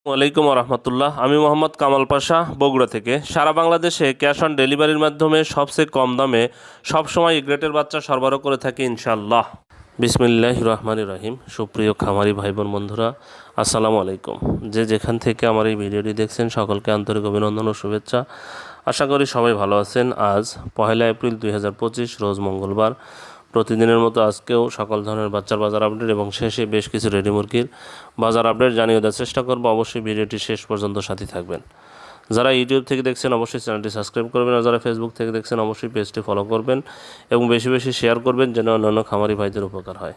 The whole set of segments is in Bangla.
ওয়ালাইকুম রহমতুল্লাহ। আমি মোহাম্মদ কামাল পাশা, বগুড়া থেকে। সারা বাংলাদেশে ক্যাশ অন ডেলিভারির মাধ্যমে সবচেয়ে কম দামে সবসময় এ গ্রেটের বাচ্চা সরবরাহ করে থাকি ইনশাআল্লাহ। বিসমিল্লাহির রহমানির রহিম। সুপ্রিয় খামারি ভাই বোন বন্ধুরা, আসসালামু আলাইকুম। যে যেখান থেকে আমার এই ভিডিওটি দেখছেন সকলকে আন্তরিক অভিনন্দন ও শুভেচ্ছা। আশা করি সবাই ভালো আছেন। আজ 1 এপ্রিল 2025 রোজ মঙ্গলবার। প্রতিদিনের মতো আজকেও সকল ধরনের বাচ্চার বাজার আপডেট এবং শেষে বেশ কিছু রেডি মুরগির বাজার আপডেট জানিয়ে দেওয়ার চেষ্টা করব। অবশ্যই ভিডিওটি শেষ পর্যন্ত সাথে থাকবেন। যারা ইউটিউব থেকে দেখছেন অবশ্যই চ্যানেলটি সাবস্ক্রাইব করবেন, আর যারা ফেসবুক থেকে দেখছেন অবশ্যই পেজটি ফলো করবেন এবং বেশি বেশি শেয়ার করবেন যেন অন্যান্য খামারি ভাইদের উপকার হয়।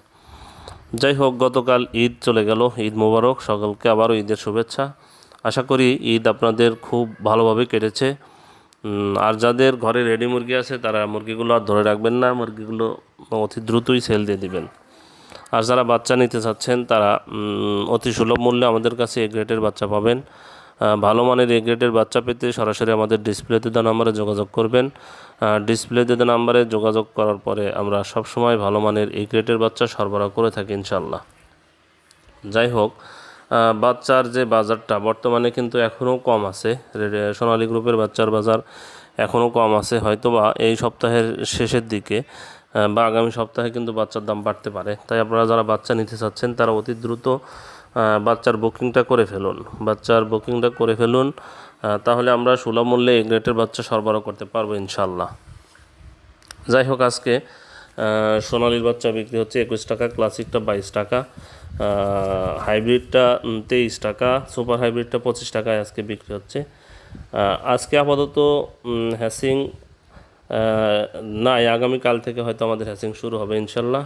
যাই হোক, গতকাল ঈদ চলে গেল। ঈদ মোবারক সকলকে, আবারও ঈদের শুভেচ্ছা। আশা করি ঈদ আপনাদের খুব ভালোভাবে কেটেছে। আর যাদের ঘরে রেডি মুরগি আছে তারা মুরগিগুলো আর ধরে রাখবেন না, মুরগিগুলো অতি দ্রুতই সেল দিয়ে দিবেন। আর যারা বাচ্চা নিতে চাচ্ছেন তারা অতি সুলভ মূল্যে আমাদের কাছে এ গ্রেডের বাচ্চা পাবেন। ভালো মানের এ গ্রেডের বাচ্চা পেতে সরাসরি আমাদের ডিসপ্লেতে দেওয়া নাম্বারে যোগাযোগ করবেন। ডিসপ্লেতে দেওয়া নাম্বারে যোগাযোগ করার পরে আমরা সবসময় ভালো মানের এ গ্রেডের বাচ্চা সরবরাহ করে থাকি ইনশাল্লাহ। যাই হোক, বাচ্চার যে বাজারটা বর্তমানে কিন্তু এখনও কম আছে। সোনালী গ্রুপের বাচ্চার বাজার এখনও কম আছে। হয়তোবা এই সপ্তাহের শেষের দিকে বা আগামী সপ্তাহে কিন্তু বাচ্চার দাম বাড়তে পারে। তাই আপনারা যারা বাচ্চা নিতে চাচ্ছেন তারা অতি দ্রুত বাচ্চার বুকিংটা করে ফেলুন। তাহলে আমরা সুলভ মূল্যে এ গ্রেডের বাচ্চা সরবরাহ করতে পারবো ইনশাল্লাহ। যাই হোক, আজকে সোনালীর বাচ্চা বিক্রি হচ্ছে 21 টাকা, ক্লাসিকটা 22 টাকা, হাইব্রিডটা 23 টাকা, সুপার হাইব্রিডটা 25 টাকায় আজকে বিক্রি হচ্ছে। আজকে আপাতত হ্যাসিং নাই, আগামীকাল থেকে হয়তো আমাদের হ্যাসিং শুরু হবে ইনশাল্লাহ।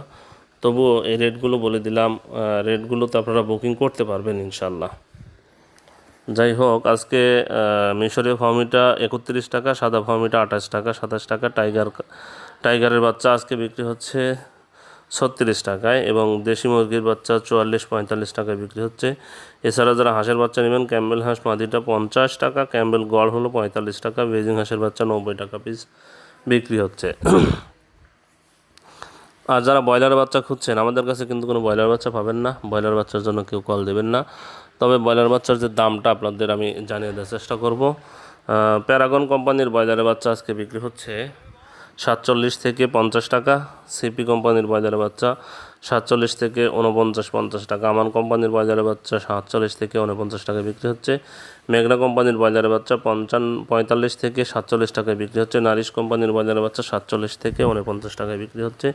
তবুও এই রেটগুলো বলে দিলাম, রেটগুলোতে আপনারা বুকিং করতে পারবেন ইনশাল্লাহ। যাই হোক, আজকে মিশরীয় ফার্মিটা 31 টাকা, সাদা ফার্মিটা 28 টাকা, 27 টাকা, টাইগারের বাচ্চা আজকে বিক্রি হচ্ছে 36 টাকায় এবং দেশি মুরগির বাচ্চা 44-45 টাকায় বিক্রি হচ্ছে। এছাড়া যারা হাঁসের বাচ্চা নেবেন, ক্যাম্বেল হাঁস মাদিটা 50 টাকা, ক্যাম্বেল গড় হলো 45 টাকা, বেজিং হাঁসের বাচ্চা 90 টাকা পিস বিক্রি হচ্ছে। আর যারা ব্রয়লারের বাচ্চা খুঁজছেন, আমাদের কাছে কিন্তু কোনো ব্রয়লার বাচ্চা পাবেন না। ব্রয়লার বাচ্চার জন্য কেউ কল দেবেন না। তবে ব্রয়লার বাচ্চার যে দামটা আপনাদের আমি জানিয়ে দেওয়ার চেষ্টা করব। প্যারাগন কোম্পানির ব্রয়লারের বাচ্চা আজকে বিক্রি হচ্ছে 47 থেকে 50 টাকা, সিপি কোম্পানির ব্রয়লারের বাচ্চা 47 থেকে 49-50 টাকা, আমান কোম্পানির ব্রয়লারের বাচ্চা 47 থেকে 49 টাকায় বিক্রি হচ্ছে, মেঘনা কোম্পানির ব্রয়লারের বাচ্চা 45 থেকে 47 টাকায় বিক্রি হচ্ছে, নারিশ কোম্পানির ব্রয়লারের বাচ্চা 47 থেকে 49 টাকায় বিক্রি হচ্ছে,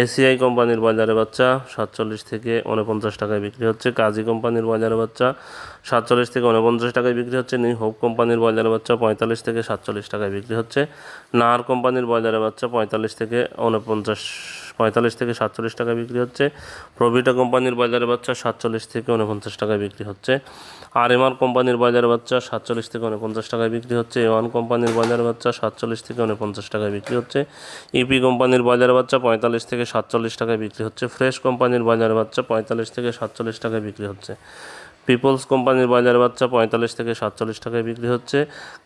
এসিআই কোম্পানির ব্রয়লারের বাচ্চা 47 থেকে 49 টাকায় বিক্রি হচ্ছে, কাজী কোম্পানির ব্রয়লারের বাচ্চা 47 থেকে 49 টাকায় বিক্রি হচ্ছে, নিউ হোপ কোম্পানির ব্রয়লারের বাচ্চা 45 থেকে 47 টাকায় বিক্রি হচ্ছে, নাহার কোম্পানির ব্রয়লারের বাচ্চা 45 থেকে 47 টাকায় বিক্রি হচ্ছে, প্রভিটা কোম্পানির ব্রয়লারের বাচ্চা 47 থেকে 49 টাকায় বিক্রি হচ্ছে, আরএমআর কোম্পানির ব্রয়লারের বাচ্চা 47 থেকে 49 টাকায় বিক্রি হচ্ছে, এওয়ান কোম্পানির ব্রয়লারের বাচ্চা 47 থেকে 49 টাকায় বিক্রি হচ্ছে, ইপি কোম্পানির ব্রয়লারের বাচ্চা 45 থেকে 47 টাকায় বিক্রি হচ্ছে, ফ্রেশ কোম্পানির ব্রয়লারের বাচ্চা 45 থেকে 47 টাকায় বিক্রি হচ্ছে, পিপলস কোম্পানির ব্রয়লার বাচ্চা 45 থেকে 47 টাকায় বিক্রি হচ্ছে,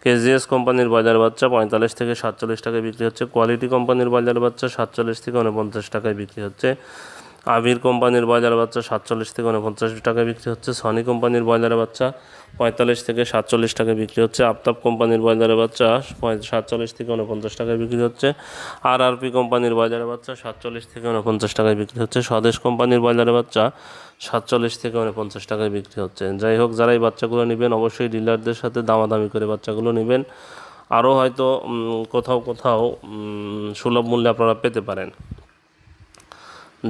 কেজিএস কোম্পানির ব্রয়লার বাচ্চা 45 থেকে 47 টাকায় বিক্রি হচ্ছে, কোয়ালিটি কোম্পানির ব্রয়লার বাচ্চা 47 থেকে 49 টাকায় বিক্রি হচ্ছে, আবির কোম্পানির ব্রয়লার বাচ্চা 47 থেকে 49 টাকায় বিক্রি হচ্ছে, সনি কোম্পানির ব্রয়লার বাচ্চা 45 থেকে 47 টাকায় বিক্রি হচ্ছে, আফতাব কোম্পানির ব্রয়লার বাচ্চা 47 থেকে 49 টাকায় বিক্রি হচ্ছে, আরআরপি কোম্পানির ব্রয়লার বাচ্চা 47 থেকে 49 টাকায় বিক্রি হচ্ছে, স্বদেশ কোম্পানির ব্রয়লার বাচ্চা 47 থেকে 49 টাকায় বিক্রি হচ্ছে। যাই হোক, যারা এই বাচ্চাগুলো নেবেন অবশ্যই ডিলারদের সাথে দামাদামি করে বাচ্চাগুলো নেবেন। আরও হয়তো কোথাও সুলভ মূল্যে আপনারা পেতে পারেন।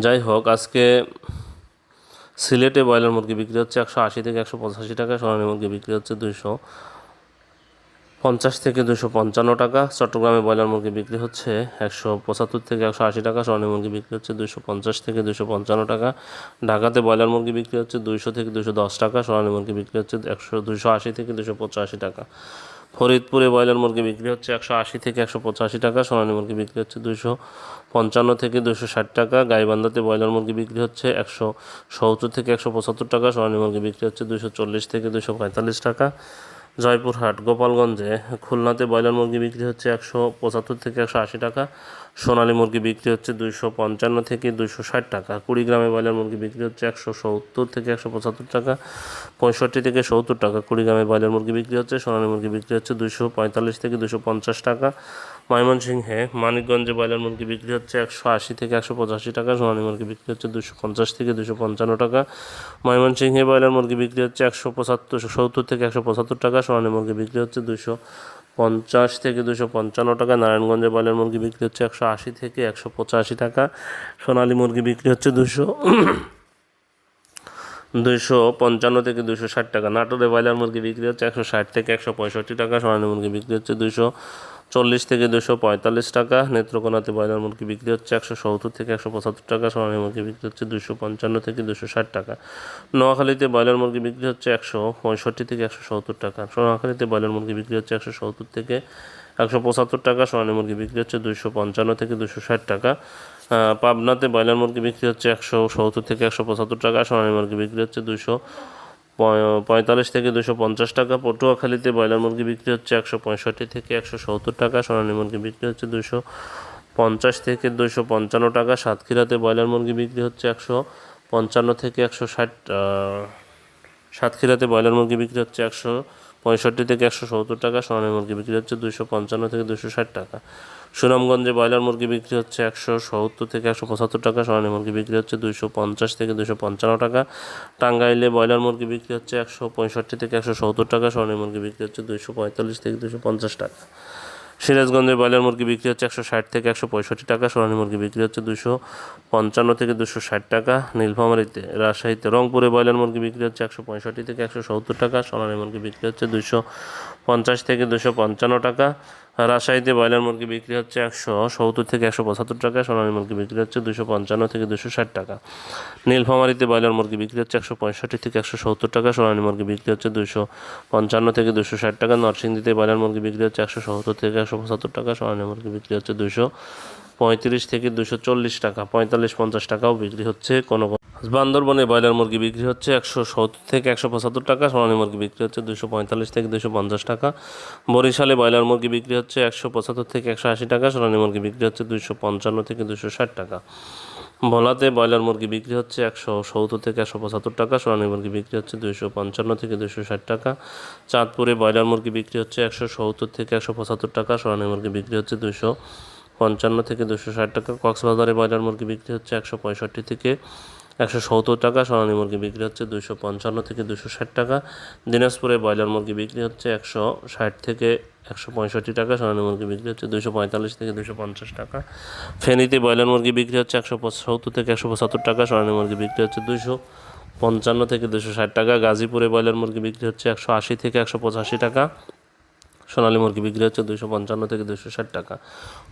যাই হোক, আজকে সিলেটে ব্রয়লার মুরগি বিক্রি হচ্ছে 180 থেকে 185 টাকা, সোনালী মুরগি বিক্রি হচ্ছে 250 থেকে 255 টাকা, চট্টগ্রামে ব্রয়লার মুরগি বিক্রি হচ্ছে 175 থেকে 180 টাকা, সোনালী মুরগি বিক্রি হচ্ছে 250 থেকে 255 টাকা, ঢাকাতে ব্রয়লার মুরগি বিক্রি হচ্ছে 200 থেকে 210 টাকা, সোনালী মুরগি বিক্রি হচ্ছে 280 থেকে 285 টাকা, ফরিদপুরে ব্রয়লার মুরগি বিক্রি হচ্ছে 180 থেকে 185 টাকা, সোনালী মুরগি বিক্রি হচ্ছে 255 থেকে 260 টাকা, গাইবান্ধাতে ব্রয়লার মুরগি বিক্রি হচ্ছে 170 থেকে 175 টাকা, সোনালী মুরগি বিক্রি হচ্ছে 240 থেকে 245 টাকা, জয়পুরহাট, গোপালগঞ্জে, খুলনাতে ব্রয়লার মুরগি বিক্রি হচ্ছে 175 থেকে 180 টাকা, সোনালী মুরগি বিক্রি হচ্ছে 255 থেকে 260 টাকা, কুড়িগ্রামে ব্রয়লার মুরগি বিক্রি হচ্ছে 170 থেকে 175 টাকা, 65 থেকে 70 টাকা, কুড়িগ্রামে ব্রয়লার মুরগি বিক্রি হচ্ছে, সোনালী মুরগি বিক্রি হচ্ছে 245 থেকে 250 টাকা, ময়মনসিংহে, মানিকগঞ্জে ব্রয়লার মুরগি বিক্রি হচ্ছে 180 থেকে 185 টাকা, সোনালী মুরগি বিক্রি হচ্ছে 250 থেকে 255 টাকা, ময়মনসিংহে ব্রয়লার মুরগি বিক্রি হচ্ছে 170 থেকে 175 টাকা, সোনালী মুরগি বিক্রি হচ্ছে 250 থেকে 255 টাকা, নারায়ণগঞ্জে ব্রয়লার মুরগি বিক্রি হচ্ছে 180 থেকে 185 টাকা, সোনালী মুরগি বিক্রি হচ্ছে 255 থেকে 260 টাকা, নাটোরে ব্রয়লার মুরগি বিক্রি হচ্ছে 160 থেকে 165 টাকা, সোনালী মুরগি বিক্রি হচ্ছে 240 থেকে 245 টাকা, নেত্রকোনাতে ব্রয়লার মুরগি বিক্রি হচ্ছে 170 থেকে 175 টাকা, সোনালী মুরগি বিক্রি হচ্ছে 255 থেকে 260 টাকা, নোয়াখালীতে ব্রয়লার মুরগি বিক্রি হচ্ছে 165 থেকে 170 টাকা, নোয়াখালীতে ব্রয়লার মুরগি বিক্রি হচ্ছে 170 থেকে 175 টাকা, সোনালী মুরগি বিক্রি হচ্ছে 255 থেকে 260 টাকা, পাবনাতে ব্রয়লার মুরগি বিক্রি হচ্ছে 170 থেকে 175 টাকা, সোনালী মুরগি বিক্রি হচ্ছে 245 থেকে 250 টাকা, পটুয়াখালীতে ব্রয়লার মুরগি বিক্রি হচ্ছে 165 থেকে 170 টাকা, সোনালী মুরগি বিক্রি হচ্ছে 250 থেকে 255 টাকা, সাতক্ষীরাতে ব্রয়লার মুরগি বিক্রি হচ্ছে 155 থেকে 160, সাতক্ষীরাতে ব্রয়লার মুরগি বিক্রি হচ্ছে 165 থেকে 170 টাকা, সোনালী মুরগি বিক্রি হচ্ছে 255 থেকে 260 টাকা, সুনামগঞ্জে ব্রয়লার মুরগি বিক্রি হচ্ছে 170 থেকে 175 টাকা, সোনালী মুরগি বিক্রি হচ্ছে 250 থেকে 255 টাকা, টাঙ্গাইলে ব্রয়লার মুরগি বিক্রি হচ্ছে 165 থেকে 170 টাকা, সোনালী মুরগি বিক্রি হচ্ছে 245 থেকে 250 টাকা, সিরাজগঞ্জে ব্রয়লার মুরগি বিক্রি হচ্ছে 160 থেকে 165 টাকা, সোনালী মুরগি বিক্রি হচ্ছে 255 থেকে 260 টাকা, নীলফামারীতে, রাজশাহীতে, রংপুরে ব্রয়লার মুরগি বিক্রি হচ্ছে 165 থেকে 170 টাকা, সোনালী মুরগি বিক্রি হচ্ছে 250 থেকে 255 টাকা, রাজশাহীতে ব্রয়লার মুরগি বিক্রি হচ্ছে 170 থেকে 175 টাকা, সোনালী মুরগি বিক্রি হচ্ছে 255 থেকে 260 টাকা, নীলফামারীতে ব্রয়লার মুরগি বিক্রি হচ্ছে 165 থেকে 170 টাকা, সোনালী মুরগি বিক্রি হচ্ছে 255 থেকে 260 টাকা, নরসিংদীতে ব্রয়লার মুরগি বিক্রি হচ্ছে 170 থেকে 175 টাকা, সোনালী মুরগি বিক্রি হচ্ছে 235 থেকে 240 টাকা, 45-50 টাকাও বিক্রি হচ্ছে কোনো। বান্দরবনে ব্রয়লার মুরগি বিক্রি হচ্ছে 170 থেকে 175 টাকা, সোনালী মুরগি বিক্রি হচ্ছে 245 থেকে 250 টাকা, বরিশালে ব্রয়লার মুরগি বিক্রি হচ্ছে 175 থেকে 180 টাকা, সোনালী মুরগি বিক্রি হচ্ছে 255 থেকে 260 টাকা, ভোলাতে ব্রয়লার মুরগি বিক্রি হচ্ছে 170 থেকে 175 টাকা, সোনালী মুরগি বিক্রি হচ্ছে 255 থেকে 260 টাকা, চাঁদপুরে ব্রয়লার মুরগি বিক্রি হচ্ছে 170 থেকে 175 টাকা, সোনালী মুরগি বিক্রি হচ্ছে 255 থেকে 260 টাকা, কক্সবাজারে ব্রয়লার মুরগি বিক্রি হচ্ছে 165 থেকে 170 টাকা, সোনালী মুরগি বিক্রি হচ্ছে 255 থেকে 260 টাকা, দিনাজপুরে ব্রয়লার মুরগি বিক্রি হচ্ছে 160 থেকে 165 টাকা, সোনালী মুরগি বিক্রি হচ্ছে 245 থেকে 250 টাকা, ফেনীতে ব্রয়লার মুরগি বিক্রি হচ্ছে 170 থেকে 175 টাকা, সোনালী মুরগি বিক্রি হচ্ছে 255 থেকে 260 টাকা, গাজীপুরে ব্রয়লার মুরগি বিক্রি হচ্ছে 180 থেকে 185 টাকা, সোনালী মুরগি বিক্রি হচ্ছে 255 থেকে 260 টাকা,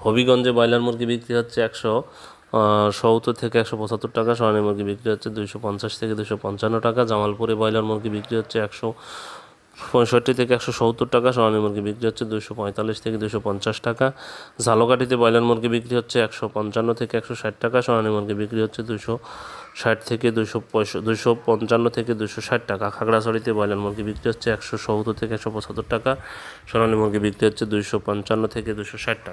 হবিগঞ্জে ব্রয়লার মুরগি বিক্রি হচ্ছে 170 থেকে 175 টাকা, সোনালী মুরগি বিক্রি হচ্ছে 250 থেকে 255 টাকা, জামালপুরে ব্রয়লার মুরগি বিক্রি হচ্ছে 165 থেকে 170 টাকা, সোনালী মুরগি বিক্রি হচ্ছে 245 থেকে 250 টাকা, ঝালকাঠিতে ব্রয়লার মুরগি বিক্রি হচ্ছে 155 থেকে 160 টাকা, সোনালী মুরগি বিক্রি হচ্ছে 260 থেকে 255 থেকে 260 টাকা, খাগড়াছড়িতে ব্রয়লার মুরগি বিক্রি হচ্ছে 170 থেকে 175 টাকা, সোনালী মুরগি বিক্রি হচ্ছে 255 থেকে 260 টাকা।